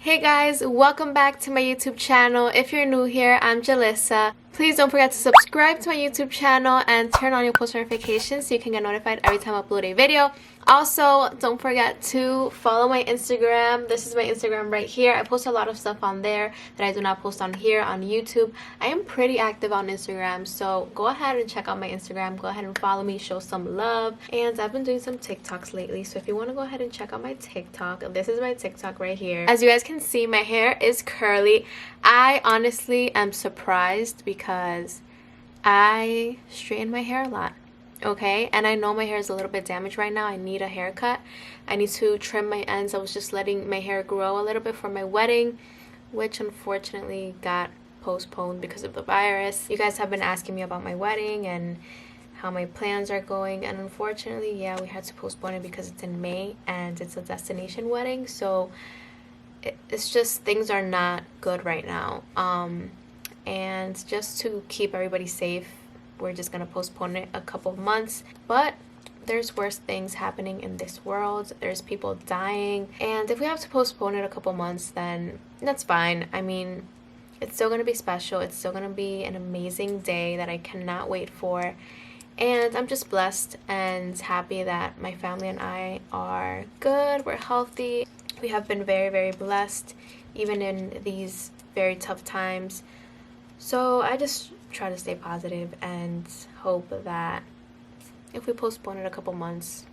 Hey guys, welcome back to my YouTube channel. If you're new here, I'm Julissa. Please don't forget to subscribe to my YouTube channel and turn on your post notifications so you can get notified every time I upload a video. Also, don't forget to follow my Instagram. This is my Instagram right here. I post a lot of stuff on there that I do not post on here on YouTube. I am pretty active on Instagram, so go ahead and check out my Instagram. Go ahead and follow me, show some love. And I've been doing some TikToks lately, so if you want to go ahead and check out my TikTok, this is my TikTok right here. As you guys can see, my hair is curly. I honestly am surprised because I straighten my hair a lot. Okay, and I know my hair is a little bit damaged right now. I need a haircut. I need to trim my ends. I was just letting my hair grow a little bit for my wedding, which unfortunately got postponed because of the virus. You guys have been asking me about my wedding and how my plans are going, and unfortunately, yeah, we had to postpone it because it's in May and it's a destination wedding, so it's just things are not good right now. And just to keep everybody safe, we're just gonna postpone it a couple of months. But there's worse things happening in this world. There's people dying, and if we have to postpone it a couple months, then that's fine. I mean, it's still gonna be special. It's still gonna be an amazing day that I cannot wait for. And I'm just blessed and happy that my family and I are good. We're healthy. We have been very, very blessed, even in these very tough times. So I just try to stay positive and hope that if we postpone it a couple months,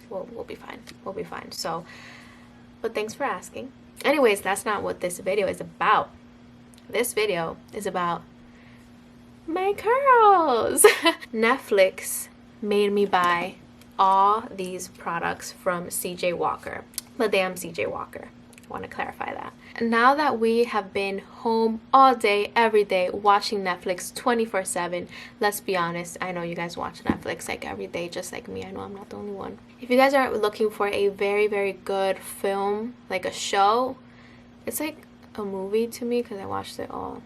we'll be fine. We'll be fine. So, but thanks for asking. Anyways, that's not what this video is about. This video is about my curls. Netflix made me buy all these products from CJ Walker. Madame CJ Walker. I want to clarify that. Now that we have been home all day, every day, watching Netflix 24/7, let's be honest, I know you guys watch Netflix like every day, just like me. I know I'm not the only one. If you guys are looking for a very, very good film, like a show, it's like a movie to me because I watched it all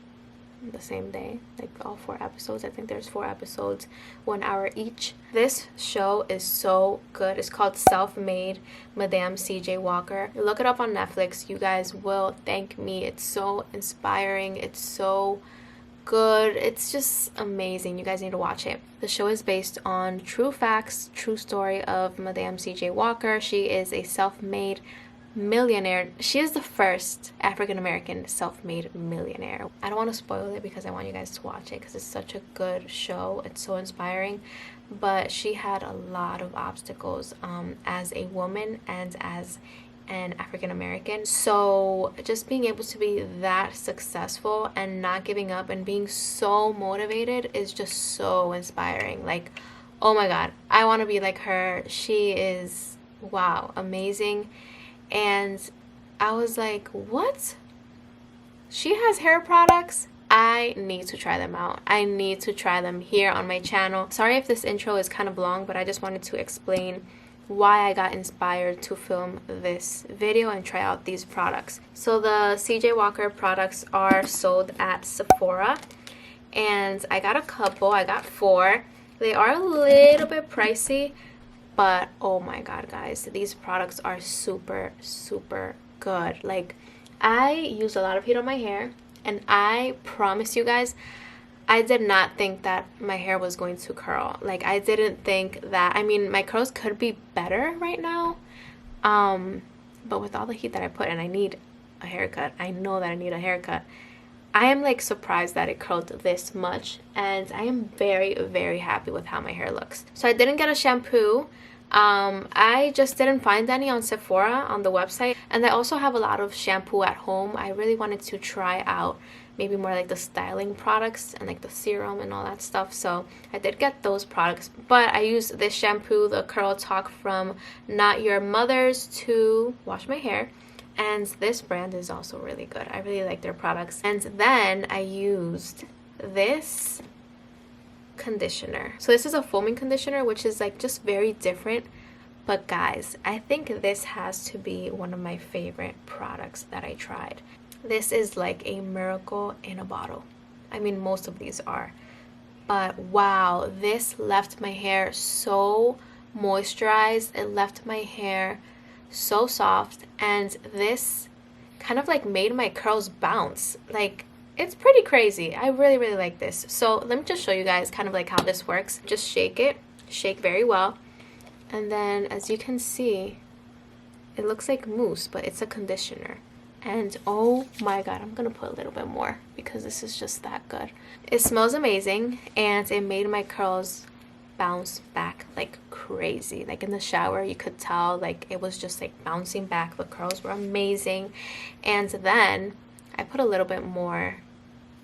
the same day, like all 4 episodes. I think there's 4 episodes, 1 hour each. This show is so good. It's called Self-Made Madame CJ Walker. Look it up on Netflix. You guys will thank me. It's so inspiring. It's so good. It's just amazing. You guys need to watch it. The show is based on true facts, true story of Madame CJ Walker. She is a self-made millionaire. She is the first African-American self-made millionaire. I don't want to spoil it because I want you guys to watch it because it's such a good show. It's so inspiring. But she had a lot of obstacles as a woman and as an African-American. So just being able to be that successful and not giving up and being so motivated is just so inspiring. Like, oh my God, I want to be like her. She is, wow, amazing. And I was like, what? She has hair products? I need to try them out. I need to try them here on my channel. Sorry if this intro is kind of long, but I just wanted to explain why I got inspired to film this video and try out these products. So the CJ Walker products are sold at Sephora, and I got a couple. I got 4. They are a little bit pricey, but oh my God, guys, these products are super, super good. Like, I use a lot of heat on my hair, and I promise you guys, I did not think that my hair was going to curl. Like, I didn't think that, I mean, my curls could be better right now, but with all the heat that I put in, I need a haircut. I know that I need a haircut. I am like surprised that it curled this much, and I am very, very happy with how my hair looks. So I didn't get a shampoo. I just didn't find any on Sephora on the website, and I also have a lot of shampoo at home. I really wanted to try out maybe more like the styling products and like the serum and all that stuff, so I did get those products. But I used this shampoo, the Curl Talk from Not Your Mother's, to wash my hair. And this brand is also really good. I really like their products. And then I used this conditioner. So this is a foaming conditioner, which is like just very different. But guys, I think this has to be one of my favorite products that I tried. This is like a miracle in a bottle. I mean, most of these are. But wow, this left my hair so moisturized. It left my hair so soft, and this kind of like made my curls bounce. Like, it's pretty crazy. I really, really like this. So let me just show you guys kind of like how this works. Just shake it, shake very well. And then as you can see, it looks like mousse, but it's a conditioner. And oh my god, I'm gonna put a little bit more because this is just that good. It smells amazing, and it made my curls bounce back like crazy. Like in the shower, you could tell like it was just like bouncing back. The curls were amazing. And then I put a little bit more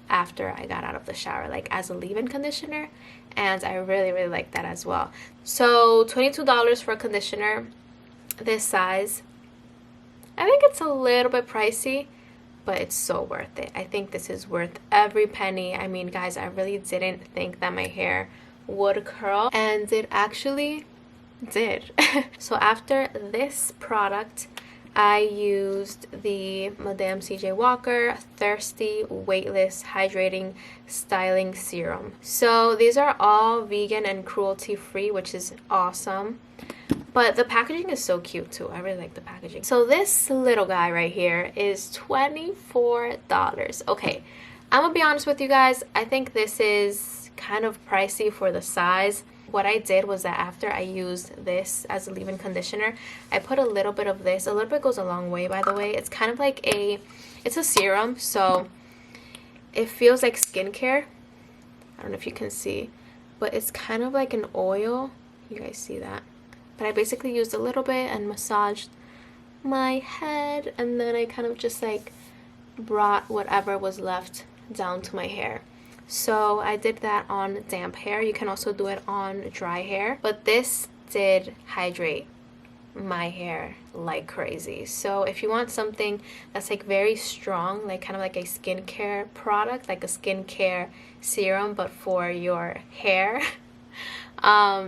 after I got out of the shower, like as a leave-in conditioner, and I really, really like that as well. So $22 for a conditioner this size. I think it's a little bit pricey, but it's so worth it. I think this is worth every penny. I mean, guys, I really didn't think that my hair would curl, and it actually did. So after this product, I used the Madame CJ Walker Thirsty Weightless Hydrating Styling Serum. So these are all vegan and cruelty free, which is awesome. But the packaging is so cute too. I really like the packaging. So this little guy right here is $24. Okay, I'm gonna be honest with you guys. I think this is kind of pricey for the size. What I did was that after I used this as a leave-in conditioner, I put a little bit of this. A little bit goes a long way, by the way. It's kind of like it's a serum, so it feels like skincare. I don't know if you can see, but it's kind of like an oil. You guys see that? But I basically used a little bit and massaged my head, and then I kind of just like brought whatever was left down to my hair. So I did that on damp hair. You can also do it on dry hair, but this did hydrate my hair like crazy. So if you want something that's like very strong, like kind of like a skincare product, like a skincare serum but for your hair,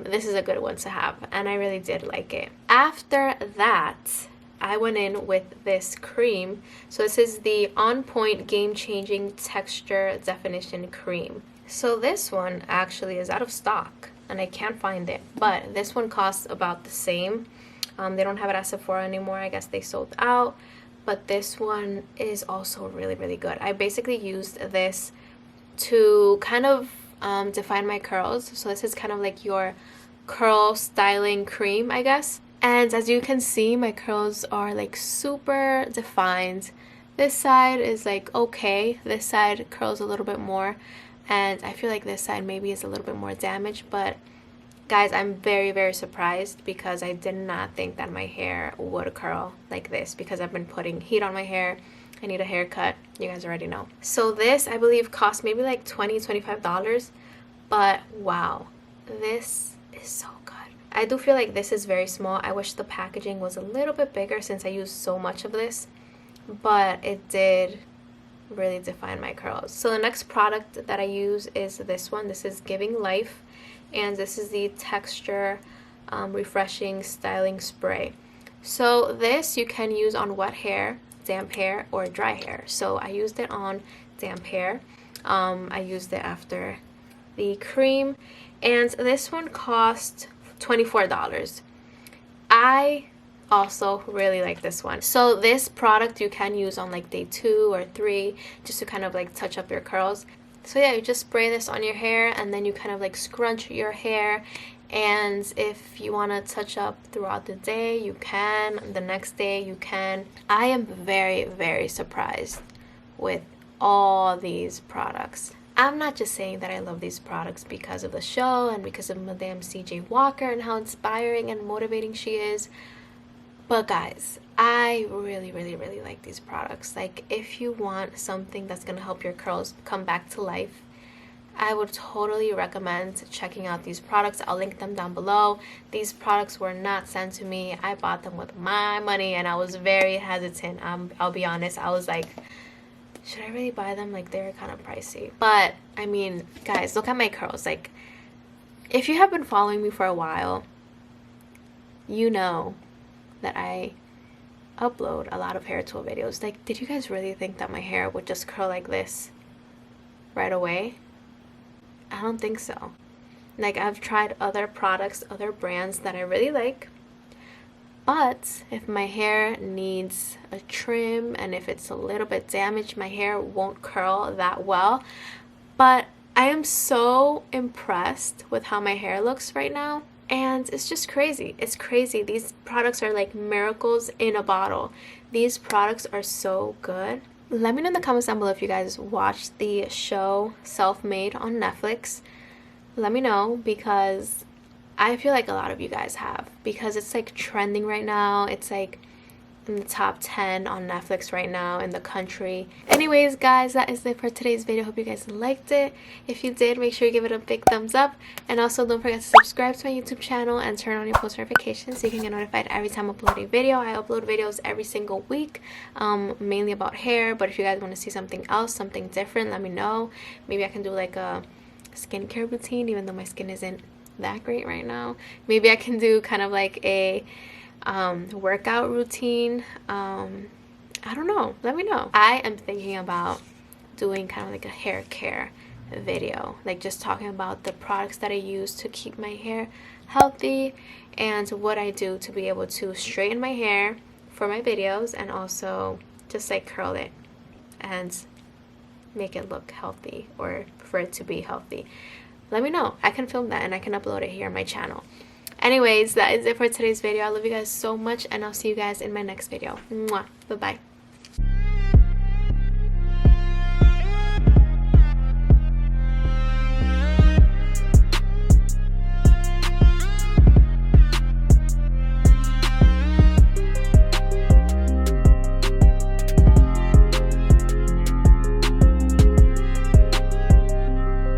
this is a good one to have, and I really did like it. After that, I went in with this cream. So this is the On Point Game Changing Texture Definition Cream. So this one actually is out of stock and I can't find it, but this one costs about the same. They don't have it at Sephora anymore. I guess they sold out, but this one is also really, really good. I basically used this to kind of define my curls. So this is kind of like your curl styling cream, I guess. And as you can see, my curls are like super defined. This side is like okay. This side curls a little bit more. And I feel like this side maybe is a little bit more damaged. But guys, I'm very, very surprised because I did not think that my hair would curl like this because I've been putting heat on my hair. I need a haircut. You guys already know. So this, I believe, cost maybe like $20-$25. But wow, this is so good. I do feel like this is very small. I wish the packaging was a little bit bigger since I used so much of this, but it did really define my curls. So the next product that I use is this one. This is Giving Life, and this is the Texture Refreshing Styling Spray. So this you can use on wet hair, damp hair, or dry hair. So I used it on damp hair. I used it after the cream, and this one cost $24. I also really like this one. So this product you can use on like day 2 or 3 just to kind of like touch up your curls. So yeah, you just spray this on your hair and then you kind of like scrunch your hair, and if you want to touch up throughout the day, you can. The next day you can. I am very, very surprised with all these products. I'm not just saying that I love these products because of the show and because of Madame CJ Walker and how inspiring and motivating she is. But guys, I really, really, really like these products. Like, if you want something that's going to help your curls come back to life, I would totally recommend checking out these products. I'll link them down below. These products were not sent to me. I bought them with my money and I was very hesitant. I'll be honest. I was like, should I really buy them? Like, they're kind of pricey. But I mean, guys, look at my curls. Like, if you have been following me for a while, you know that I upload a lot of hair tool videos. Like, did you guys really think that my hair would just curl like this right away? I don't think so. Like, I've tried other products, other brands that I really like, But if my hair needs a trim and if it's a little bit damaged, my hair won't curl that well. But I am so impressed with how my hair looks right now. And it's just crazy. It's crazy. These products are like miracles in a bottle. These products are so good. Let me know in the comments down below if you guys watched the show Self-Made on Netflix. Let me know, because I feel like a lot of you guys have, because it's like trending right now. It's like in the top 10 on Netflix right now in the country. Anyways, guys, that is it for today's video. Hope you guys liked it. If you did, make sure you give it a big thumbs up, and also don't forget to subscribe to my YouTube channel and turn on your post notifications so you can get notified every time I upload a video. I upload videos every single week, mainly about hair, but if you guys want to see something else, something different, let me know. Maybe I can do like a skincare routine, even though my skin isn't that great right now. Maybe I can do kind of like a workout routine. I don't know, let me know. I am thinking about doing kind of like a hair care video, like just talking about the products that I use to keep my hair healthy and what I do to be able to straighten my hair for my videos, and also just like curl it and make it look healthy, or for it to be healthy. Let me know. I can film that and I can upload it here on my channel. Anyways, that is it for today's video. I love you guys so much, and I'll see you guys in my next video. Mwah. Bye bye.